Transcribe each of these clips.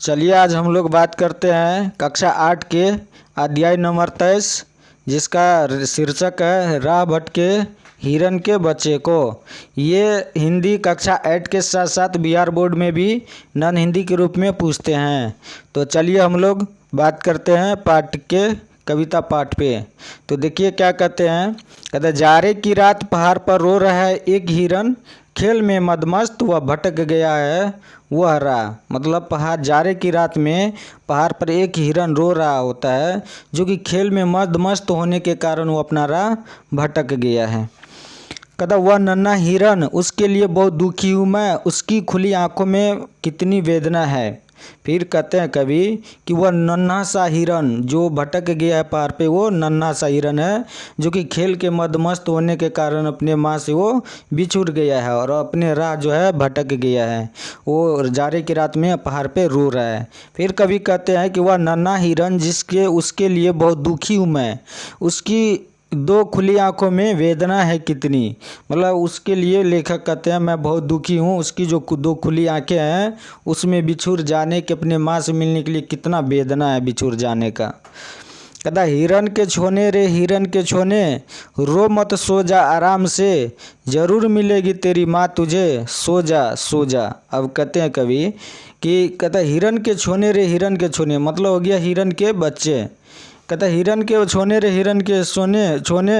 चलिए आज हम लोग बात करते हैं कक्षा 8 के अध्याय नंबर 23 जिसका शीर्षक है राह भटके हिरन के बच्चे को। ये हिंदी कक्षा 8 के साथ साथ बिहार बोर्ड में भी नॉन हिंदी के रूप में पूछते हैं। तो चलिए हम लोग बात करते हैं पाठ के कविता पाठ पे। तो देखिए क्या कहते हैं। कहते जाड़े की रात पहाड़ पर रो रहा है एक हिरन, खेल में मदमस्त वह भटक गया है वह राह। मतलब पहाड़ जाड़े की रात में पहाड़ पर एक हिरन रो रहा होता है जो कि खेल में मदमस्त होने के कारण वो अपना राह भटक गया है। कहता वह नन्हा हिरन उसके लिए बहुत दुखी हूँ मैं, उसकी खुली आंखों में कितनी वेदना है। फिर कहते हैं कवि कि वह नन्हा सा हिरन जो भटक गया है पहाड़ पे, वो नन्हा सा हिरन है जो कि खेल के मदमस्त होने के कारण अपने माँ से वो बिछुड़ गया है और अपने राह जो है भटक गया है। वो जाड़े की रात में पहाड़ पे रो रहा है। फिर कवि कहते हैं कि वह नन्हा हिरन जिसके उसके लिए बहुत दुखी हूँ मैं, उसकी दो खुली आंखों में वेदना है कितनी। मतलब उसके लिए लेखक कहते हैं मैं बहुत दुखी हूँ, उसकी जो दो खुली आंखें हैं उसमें बिछुड़ जाने के, अपने माँ से मिलने के लिए कितना वेदना है बिछुड़ जाने का। कहता हिरन के छोने रे हिरन के छोने, रो मत सो जा आराम से, ज़रूर मिलेगी तेरी माँ तुझे, सो जा सो जा। अब कहते हैं कवि कि कहता हिरन के छोने रे हिरन के छोने, मतलब हो गया हिरन के बच्चे। कहता हिरन के छोने रे हिरन के सोने छोने,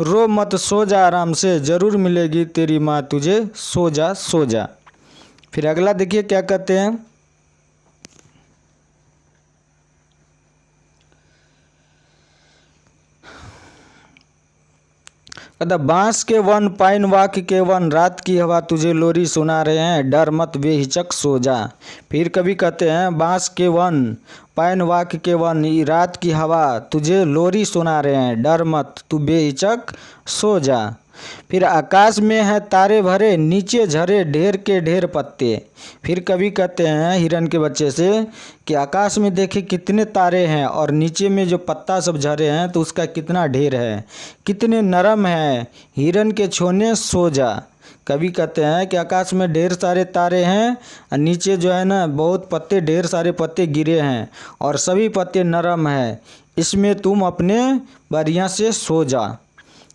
रो मत सो जा आराम से, ज़रूर मिलेगी तेरी माँ तुझे, सो जा सो जा। फिर अगला देखिए क्या कहते हैं। कहता बांस के वन पाइन वाक के वन, रात की हवा तुझे लोरी सुना रहे हैं, डर मत बेहिचक सो जा। फिर कभी कहते हैं बांस के वन पाइन वाक के वन, रात की हवा तुझे लोरी सुना रहे हैं, डर मत तू बेहिचक सो जा। फिर आकाश में है तारे भरे, नीचे झरे ढेर के ढेर पत्ते। फिर कभी कहते हैं हिरन के बच्चे से कि आकाश में देखे कितने तारे हैं और नीचे में जो पत्ता सब झरे हैं तो उसका कितना ढेर है, कितने नरम है हिरन के छोने सो जा। कभी कहते हैं कि आकाश में ढेर सारे तारे हैं और नीचे जो है ना बहुत पत्ते, ढेर सारे पत्ते गिरे हैं और सभी पत्ते नरम हैं, इसमें तुम अपने बढ़िया से सो जा।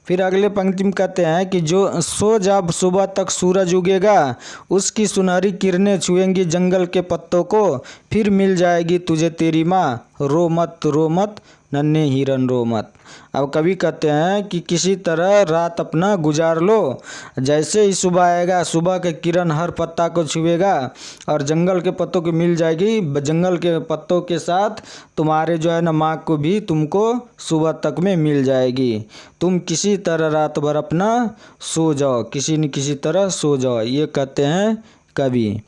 फिर अगले पंक्ति में कहते हैं कि जो सो जब सुबह तक सूरज उगेगा, उसकी सुनहरी किरणें छुएंगी जंगल के पत्तों को, फिर मिल जाएगी तुझे तेरी माँ, रो मत नन्हे हिरन रो मत। अब कभी कहते हैं कि किसी तरह रात अपना गुजार लो, जैसे ही सुबह आएगा सुबह के किरण हर पत्ता को छुएगा और जंगल के पत्तों को मिल जाएगी, जंगल के पत्तों के साथ तुम्हारे जो है ना माँ को भी तुमको सुबह तक में मिल जाएगी। तुम किसी तरह रात भर अपना सो जाओ, किसी न किसी तरह सो जाओ, ये कहते हैं कवि।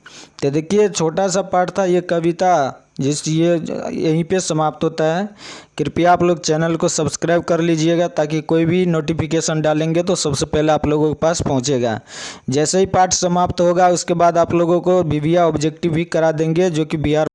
तो देखिए छोटा सा पाठ था ये कविता, ये यहीं पे समाप्त होता है। कृपया आप लोग चैनल को सब्सक्राइब कर लीजिएगा ताकि कोई भी नोटिफिकेशन डालेंगे तो सबसे पहले आप लोगों के पास पहुंचेगा। जैसे ही पाठ समाप्त होगा उसके बाद आप लोगों को बीबीए ऑब्जेक्टिव भी करा देंगे जो कि बिहार